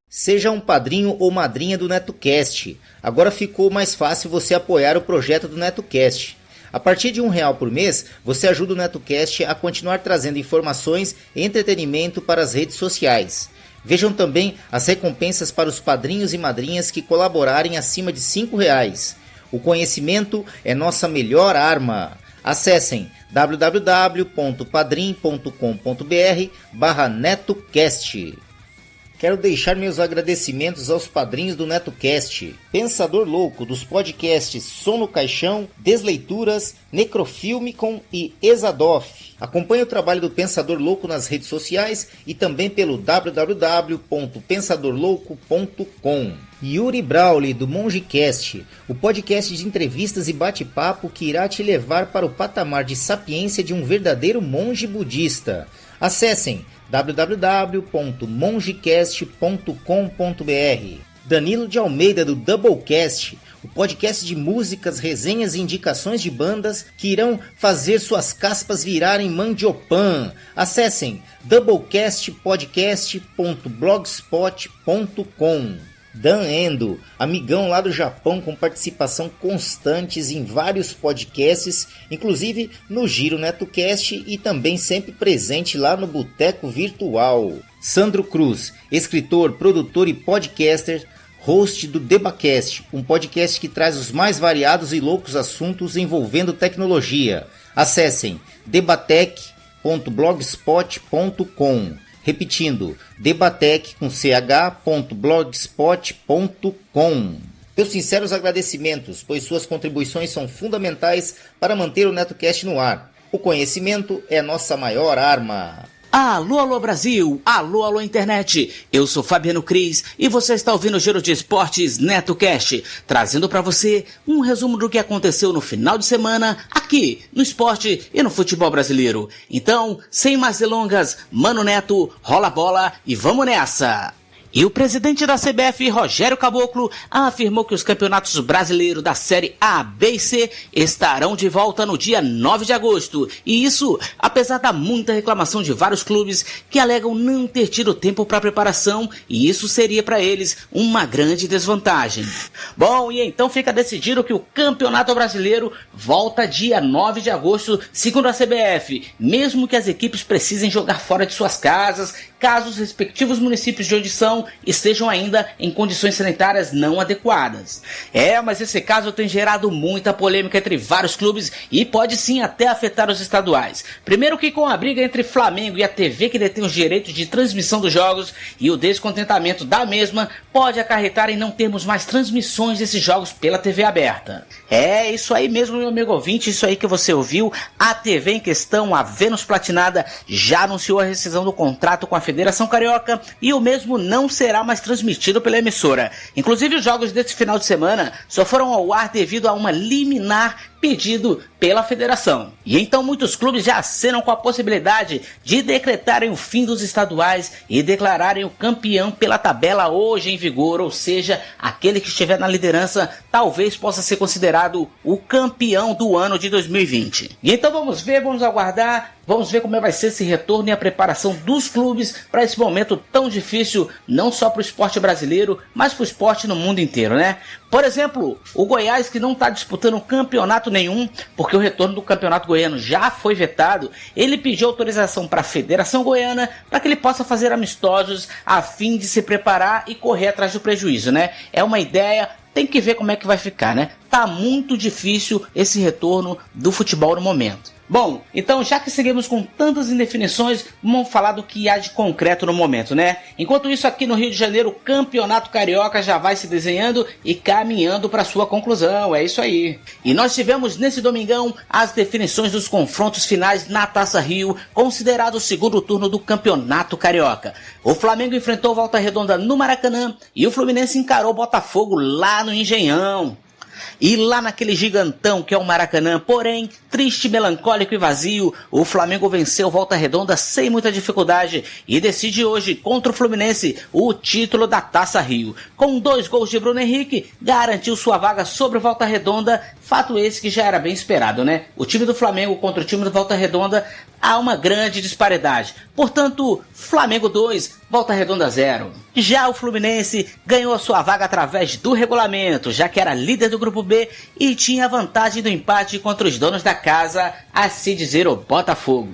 Seja um padrinho ou madrinha do NetoCast. Agora ficou mais fácil você apoiar o projeto do NetoCast. A partir de R$1 por mês, você ajuda o NetoCast a continuar trazendo informações e entretenimento para as redes sociais. Vejam também as recompensas para os padrinhos e madrinhas que colaborarem acima de R$5. O conhecimento é nossa melhor arma. Acessem www.padrim.com.br/NetoCast. Quero deixar meus agradecimentos aos padrinhos do NetoCast. Pensador Louco, dos podcasts Som no Caixão, Desleituras, Necrofilmicon e Exadoff. Acompanhe o trabalho do Pensador Louco nas redes sociais e também pelo www.pensadorlouco.com. Yuri Brawley, do MongeCast, o podcast de entrevistas e bate-papo que irá te levar para o patamar de sapiência de um verdadeiro monge budista. Acessem www.mongecast.com.br. Danilo de Almeida, do Doublecast, o podcast de músicas, resenhas e indicações de bandas que irão fazer suas caspas virarem mandiopan. Acessem doublecastpodcast.blogspot.com. Dan Endo, amigão lá do Japão com participação constantes em vários podcasts, inclusive no Giro NetoCast e também sempre presente lá no Boteco Virtual. Sandro Cruz, escritor, produtor e podcaster, host do Debacast, um podcast que traz os mais variados e loucos assuntos envolvendo tecnologia. Acessem debatec.blogspot.com. Repetindo, debatec.blogspot.com. Meus sinceros agradecimentos, pois suas contribuições são fundamentais para manter o NetoCast no ar. O conhecimento é nossa maior arma. Alô, alô Brasil, alô, alô internet, eu sou Fabiano Cris e você está ouvindo o Giro de Esportes NetoCast, trazendo para você um resumo do que aconteceu no final de semana aqui no esporte e no futebol brasileiro. Então, sem mais delongas, Mano Neto, rola a bola e vamos nessa! E o presidente da CBF, Rogério Caboclo, afirmou que os campeonatos brasileiros da Série A, B e C estarão de volta no dia 9 de agosto. E isso, apesar da muita reclamação de vários clubes que alegam não ter tido tempo para preparação, e isso seria para eles uma grande desvantagem. Bom, e então fica decidido que o Campeonato Brasileiro volta dia 9 de agosto, segundo a CBF, mesmo que as equipes precisem jogar fora de suas casas, caso os respectivos municípios de onde são estejam ainda em condições sanitárias não adequadas. Mas esse caso tem gerado muita polêmica entre vários clubes e pode sim até afetar os estaduais. Primeiro que com a briga entre Flamengo e a TV que detém os direitos de transmissão dos jogos e o descontentamento da mesma pode acarretar em não termos mais transmissões desses jogos pela TV aberta. Isso aí mesmo, meu amigo ouvinte, isso aí que você ouviu, a TV em questão, a Vênus Platinada, já anunciou a rescisão do contrato com a Federação Carioca e o mesmo não será mais transmitido pela emissora. Inclusive os jogos desse final de semana só foram ao ar devido a uma liminar pedido pela federação. E então muitos clubes já acenam com a possibilidade de decretarem o fim dos estaduais e declararem o campeão pela tabela hoje em vigor, ou seja, aquele que estiver na liderança talvez possa ser considerado o campeão do ano de 2020. E então vamos aguardar, vamos ver como vai ser esse retorno e a preparação dos clubes para esse momento tão difícil, não só para o esporte brasileiro, mas para o esporte no mundo inteiro, né? Por exemplo, o Goiás, que não está disputando campeonato nenhum, porque o retorno do campeonato goiano já foi vetado, ele pediu autorização para a Federação Goiana para que ele possa fazer amistosos a fim de se preparar e correr atrás do prejuízo, né? É uma ideia, tem que ver como é que vai ficar, né? Tá muito difícil esse retorno do futebol no momento. Bom, então já que seguimos com tantas indefinições, vamos falar do que há de concreto no momento, né? Enquanto isso, aqui no Rio de Janeiro, o Campeonato Carioca já vai se desenhando e caminhando para sua conclusão, é isso aí. E nós tivemos nesse domingão as definições dos confrontos finais na Taça Rio, considerado o segundo turno do Campeonato Carioca. O Flamengo enfrentou Volta Redonda no Maracanã e o Fluminense encarou o Botafogo lá no Engenhão. E lá naquele gigantão que é o Maracanã, porém, triste, melancólico e vazio, o Flamengo venceu Volta Redonda sem muita dificuldade e decide hoje contra o Fluminense o título da Taça Rio. Com 2 gols de Bruno Henrique, garantiu sua vaga sobre o Volta Redonda, fato esse que já era bem esperado, né? O time do Flamengo contra o time do Volta Redonda há uma grande disparidade. Portanto, Flamengo 2, Volta Redonda 0. Já o Fluminense ganhou a sua vaga através do regulamento, já que era líder do Grupo B e tinha a vantagem do empate contra os donos da casa, a se dizer o Botafogo.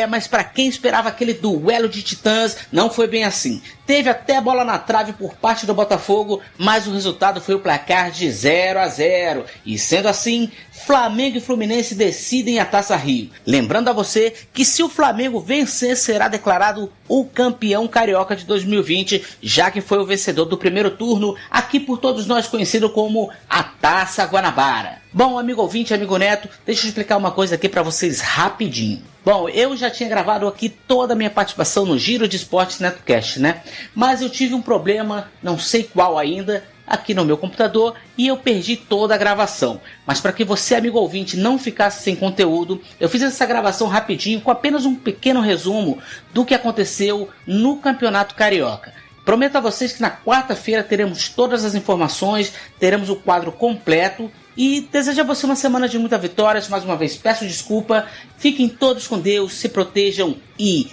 Mas para quem esperava aquele duelo de titãs, não foi bem assim. Teve até bola na trave por parte do Botafogo, mas o resultado foi o placar de 0-0. E sendo assim, Flamengo e Fluminense decidem a Taça Rio. Lembrando a você que se o Flamengo vencer, será declarado o campeão carioca de 2020, já que foi o vencedor do primeiro turno, aqui por todos nós conhecido como a Taça Guanabara. Bom, amigo ouvinte, amigo neto, deixa eu explicar uma coisa aqui para vocês rapidinho. Bom, eu já tinha gravado aqui toda a minha participação no Giro de Esportes NetoCast, né? Mas eu tive um problema, não sei qual ainda, aqui no meu computador e eu perdi toda a gravação. Mas para que você, amigo ouvinte, não ficasse sem conteúdo, eu fiz essa gravação rapidinho com apenas um pequeno resumo do que aconteceu no Campeonato Carioca. Prometo a vocês que na quarta-feira teremos todas as informações, teremos o quadro completo e desejo a você uma semana de muitas vitórias. Mais uma vez peço desculpa, fiquem todos com Deus, se protejam e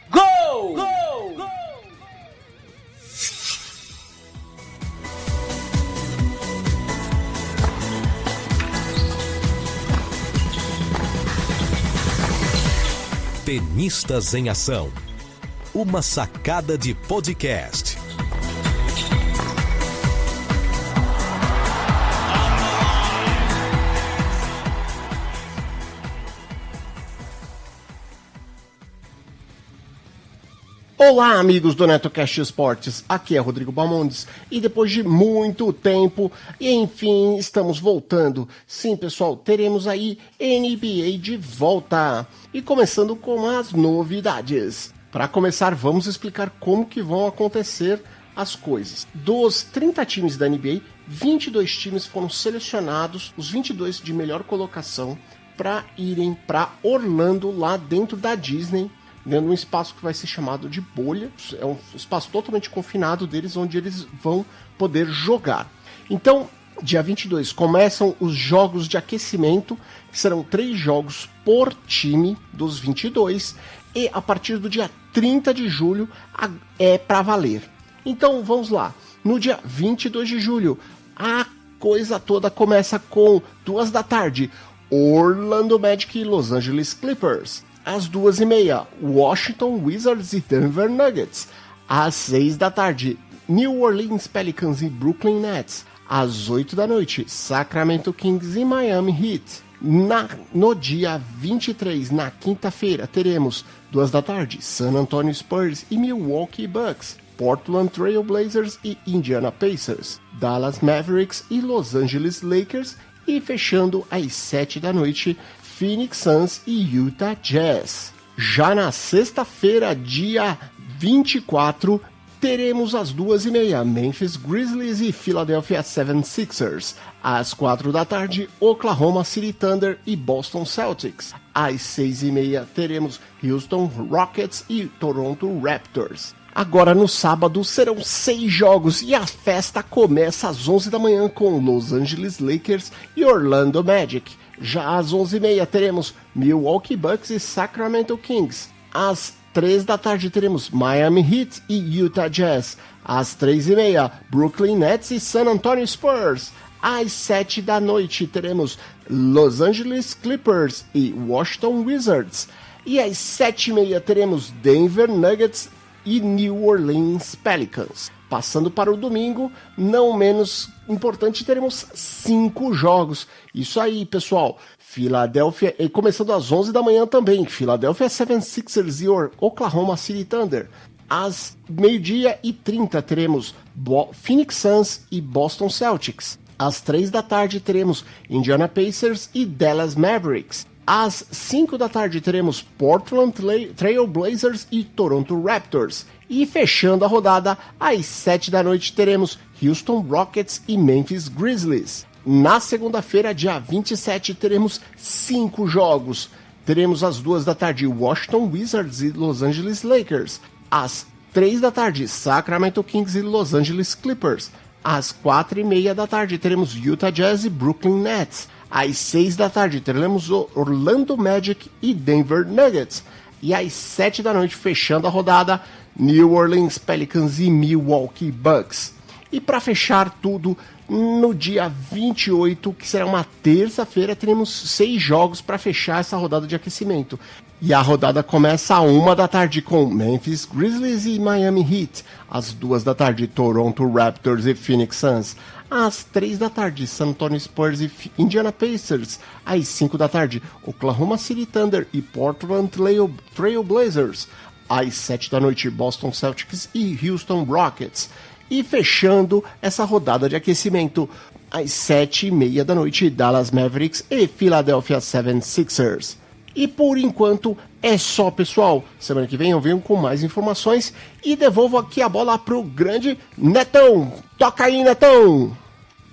gol! Gol! Gol! Tenistas em Ação. Uma sacada de podcast. Olá, amigos do NetoCast Esportes, aqui é Rodrigo Balmondes e depois de muito tempo, enfim, estamos voltando. Sim, pessoal, teremos aí NBA de volta. E começando com as novidades. Para começar, vamos explicar como que vão acontecer as coisas. Dos 30 times da NBA, 22 times foram selecionados, os 22 de melhor colocação, para irem para Orlando, lá dentro da Disney, dentro de um espaço que vai ser chamado de bolha. É um espaço totalmente confinado deles, onde eles vão poder jogar. Então, dia 22, começam os jogos de aquecimento, que serão 3 jogos por time dos 22, e a partir do dia 30 de julho é para valer. Então, vamos lá. No dia 22 de julho, a coisa toda começa com 2 da tarde, Orlando Magic e Los Angeles Clippers. Às 2h30, Washington Wizards e Denver Nuggets. Às 6 da tarde, New Orleans Pelicans e Brooklyn Nets. Às 8 da noite, Sacramento Kings e Miami Heat. No dia 23, na quinta-feira, teremos 2 da tarde, San Antonio Spurs e Milwaukee Bucks. Portland Trail Blazers e Indiana Pacers. Dallas Mavericks e Los Angeles Lakers. E fechando às 7 da noite, Phoenix Suns e Utah Jazz. Já na sexta-feira, dia 24, teremos às 2h30 Memphis Grizzlies e Philadelphia 76ers. Às 4 da tarde, Oklahoma City Thunder e Boston Celtics. Às 6h30 teremos Houston Rockets e Toronto Raptors. Agora no sábado serão 6 jogos e a festa começa às 11 da manhã com Los Angeles Lakers e Orlando Magic. Já às 11h30 teremos Milwaukee Bucks e Sacramento Kings. Às 3 da tarde teremos Miami Heat e Utah Jazz. Às 3h30, Brooklyn Nets e San Antonio Spurs. Às 7 da noite teremos Los Angeles Clippers e Washington Wizards. E às 7h30 teremos Denver Nuggets e New Orleans Pelicans. Passando para o domingo, não menos importante, teremos 5 jogos. Isso aí, pessoal. Filadélfia, e começando às 11 da manhã também, Philadelphia 76ers e Oklahoma City Thunder. Às 12h30 teremos Phoenix Suns e Boston Celtics. Às 3 da tarde teremos Indiana Pacers e Dallas Mavericks. Às 5 da tarde teremos Portland Trail Blazers e Toronto Raptors. E fechando a rodada, às 7 da noite teremos Houston Rockets e Memphis Grizzlies. Na segunda-feira, dia 27, teremos 5 jogos. Teremos às 2 da tarde Washington Wizards e Los Angeles Lakers. Às 3 da tarde, Sacramento Kings e Los Angeles Clippers. Às 4h30 da tarde, teremos Utah Jazz e Brooklyn Nets. Às 6 da tarde, teremos Orlando Magic e Denver Nuggets. E às 7 da noite, fechando a rodada, New Orleans Pelicans e Milwaukee Bucks. E para fechar tudo, no dia 28, que será uma terça-feira, teremos 6 jogos para fechar essa rodada de aquecimento. E a rodada começa às 1 da tarde com Memphis Grizzlies e Miami Heat. Às 2 da trail Toronto Raptors e Phoenix Suns. Às 3 da tarde, San Antonio Spurs e Indiana Pacers. Às 5 da tarde, Oklahoma City Thunder e Portland Trail Blazers. Às 7 da noite, Boston Celtics e Houston Rockets. E fechando essa rodada de aquecimento, às 7h30 da noite, Dallas Mavericks e Philadelphia 76ers. E por enquanto é só, pessoal. Semana que vem eu venho com mais informações e devolvo aqui a bola pro grande Netão. Toca aí, Netão!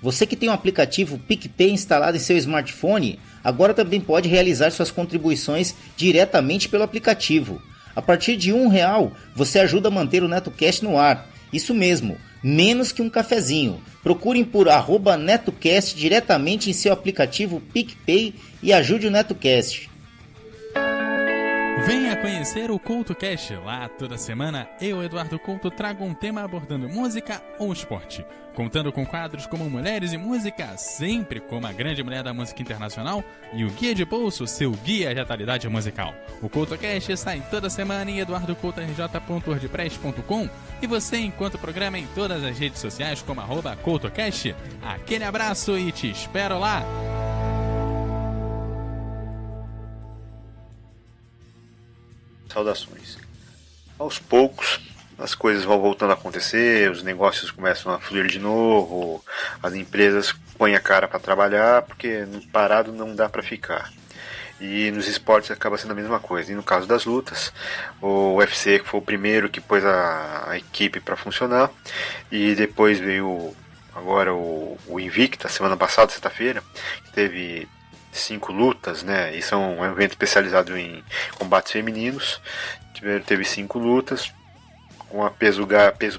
Você que tem o aplicativo PicPay instalado em seu smartphone, agora também pode realizar suas contribuições diretamente pelo aplicativo. A partir de R$1, você ajuda a manter o NetoCast no ar. Isso mesmo, menos que um cafezinho. Procurem por @NetoCast diretamente em seu aplicativo PicPay e ajude o NetoCast. Venha conhecer o CoutoCast. Lá, toda semana, eu, Eduardo Couto, trago um tema abordando música ou esporte. Contando com quadros como Mulheres e Música, sempre como a grande mulher da música internacional, e o Guia de Bolso, seu guia de atualidade musical. O CoutoCast sai toda semana em eduardocoutorj.wordpress.com e você encontra o programa em todas as redes sociais como @CoutoCast. Aquele abraço e te espero lá! Saudações. Aos poucos as coisas vão voltando a acontecer, os negócios começam a fluir de novo, as empresas põem a cara para trabalhar, porque parado não dá para ficar. E nos esportes acaba sendo a mesma coisa. E no caso das lutas, o UFC foi o primeiro que pôs a equipe para funcionar, e depois veio agora o Invicta, semana passada, sexta-feira, que teve 5 lutas, né? Isso é um evento especializado em combates femininos. Teve 5 lutas, com a peso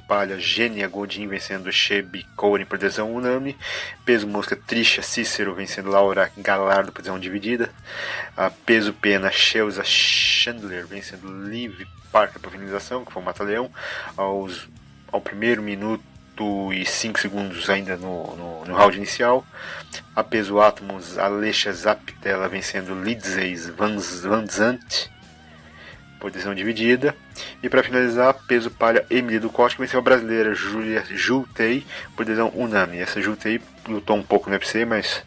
palha, Gênia Godin vencendo Shebe Cohen por decisão unânime, peso mosca, Trisha Cícero vencendo Laura Galardo por decisão dividida, a peso pena, Chelsea Chandler vencendo Liv Parker por finalização, que foi um mata-leão, ao primeiro minuto e 5 segundos ainda no round inicial. A peso átomos, Alessia Zaptela vencendo Lindsey Van Zandt por decisão dividida. E para finalizar, peso palha, Emily Ducote que venceu a brasileira Julia Jultei por decisão unânime. Essa Jultei lutou um pouco no UFC, mas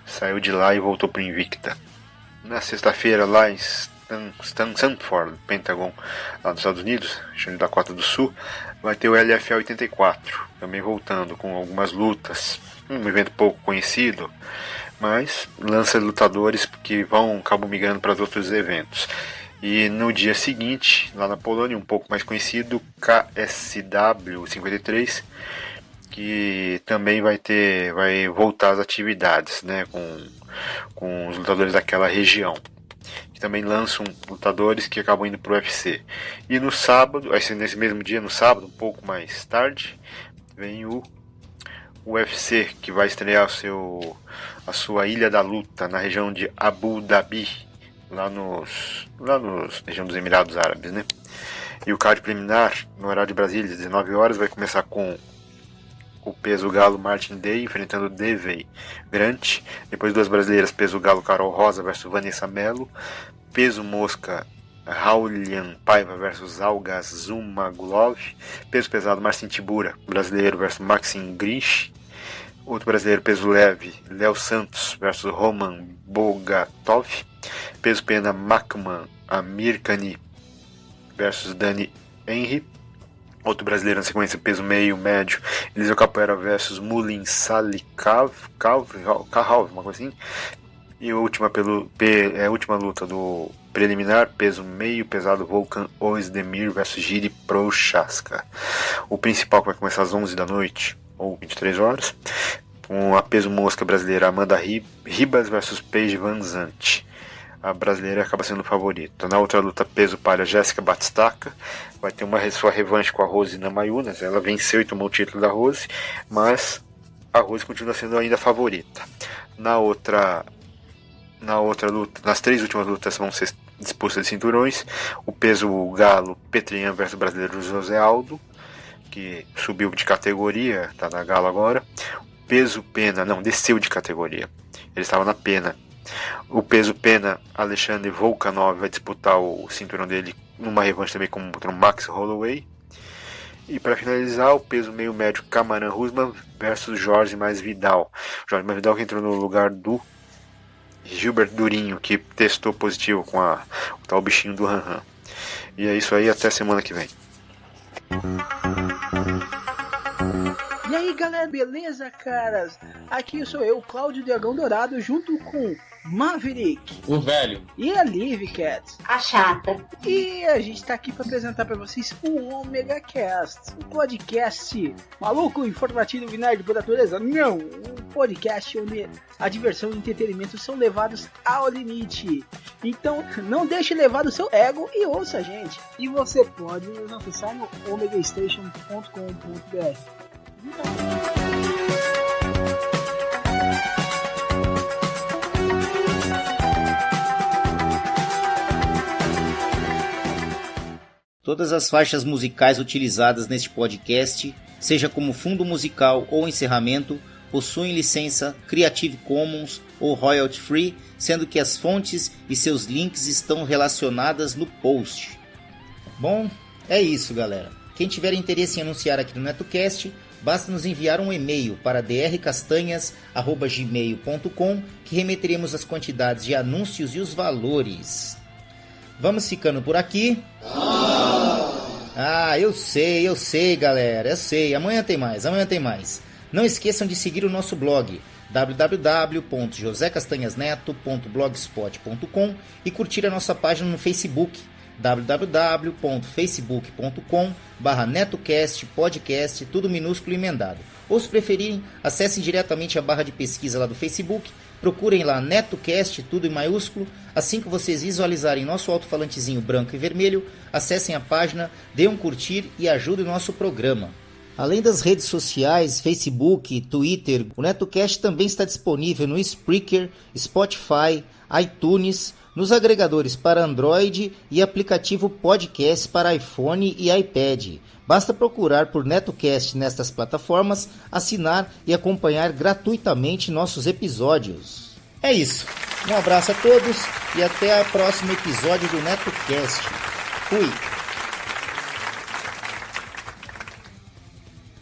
saiu de lá e voltou para o Invicta. Na sexta-feira, lá em Stanford, Pentagon, lá nos Estados Unidos, da Dakota do Sul, vai ter o LFA 84, também voltando com algumas lutas, um evento pouco conhecido, mas lança lutadores que acabam migrando para os outros eventos. E no dia seguinte, lá na Polônia, um pouco mais conhecido, KSW 53, que também vai voltar às atividades, né, com os lutadores daquela região, que também lançam lutadores que acabam indo para o UFC. E no sábado, nesse mesmo dia, no sábado, um pouco mais tarde, vem o UFC, que vai estrear a sua Ilha da Luta na região de Abu Dhabi, lá na região dos Emirados Árabes, né? E o card preliminar, no horário de Brasília, às 19 horas, vai começar com o peso galo Martin Day enfrentando Devey Grant. Depois 2 brasileiras, peso galo Carol Rosa versus Vanessa Mello. Peso mosca, Raulian Paiva versus Algas Zumagulov. Peso pesado, Marcin Tibura, brasileiro, versus Maxim Grinch. Outro brasileiro, peso leve, Léo Santos versus Roman Bogatov. Peso pena, Makman Amirkani versus Dani Henry. Outro brasileiro na sequência, peso meio, médio, Eliseu Capoeira versus Mulin Salikav, uma coisa assim. E a última luta do preliminar, peso meio pesado, Volkan Ozdemir versus Jiri Prochaska. O principal que vai começar às 11 da noite, ou 23 horas, com a peso mosca brasileira, Amanda Ribas versus Paige Van Zandt. A brasileira acaba sendo favorita. Na outra luta, peso palha, Jéssica Batistaca vai ter sua revanche com a Rose Namajunas. Ela venceu e tomou o título da Rose, mas a Rose continua sendo ainda favorita. Na outra luta, nas 3 últimas lutas vão ser disputas de cinturões. O peso galo, Petrian versus o brasileiro José Aldo, que subiu de categoria, está na galo agora. O peso pena, não, desceu de categoria, ele estava na pena. O peso pena, Alexandre Volkanov vai disputar o cinturão dele numa revanche também contra o Max Holloway. E para finalizar, o peso meio médio, Kamaran Usman versus Jorge Masvidal. Jorge Masvidal que entrou no lugar do Gilbert Durinho, que testou positivo com o tal bichinho do Han. E é isso aí, até semana que vem. E aí galera, beleza, caras? Aqui sou eu, Cláudio Dragão Dourado, junto com Maverick, o velho, e a Liv Cat, a chata. E a gente tá aqui pra apresentar pra vocês o Omega Cast, um podcast maluco, informativo e nerd por natureza. Não, um podcast onde a diversão e o entretenimento são levados ao limite. Então não deixe levar o seu ego e ouça a gente. E você pode nos acessar no omegastation.com.br. Todas as faixas musicais utilizadas neste podcast, seja como fundo musical ou encerramento, possuem licença Creative Commons ou Royalty Free, sendo que as fontes e seus links estão relacionadas no post. Bom, é isso, galera. Quem tiver interesse em anunciar aqui no NetoCast, basta nos enviar um e-mail para drcastanhas@gmail.com, que remeteremos as quantidades de anúncios e os valores. Vamos ficando por aqui. Eu sei, galera, eu sei. Amanhã tem mais. Não esqueçam de seguir o nosso blog www.josecastanhasneto.blogspot.com e curtir a nossa página no Facebook www.facebook.com/netocast podcast, tudo minúsculo e emendado. Ou se preferirem, acessem diretamente a barra de pesquisa lá do Facebook, procurem lá NetoCast, tudo em maiúsculo. Assim que vocês visualizarem nosso alto-falantezinho branco e vermelho, acessem a página, dêem um curtir e ajudem o nosso programa. Além das redes sociais, Facebook, Twitter, o NetoCast também está disponível no Spreaker, Spotify, iTunes, nos agregadores para Android e aplicativo podcast para iPhone e iPad. Basta procurar por NetoCast nestas plataformas, assinar e acompanhar gratuitamente nossos episódios. É isso. Um abraço a todos e até o próximo episódio do NetoCast. Fui!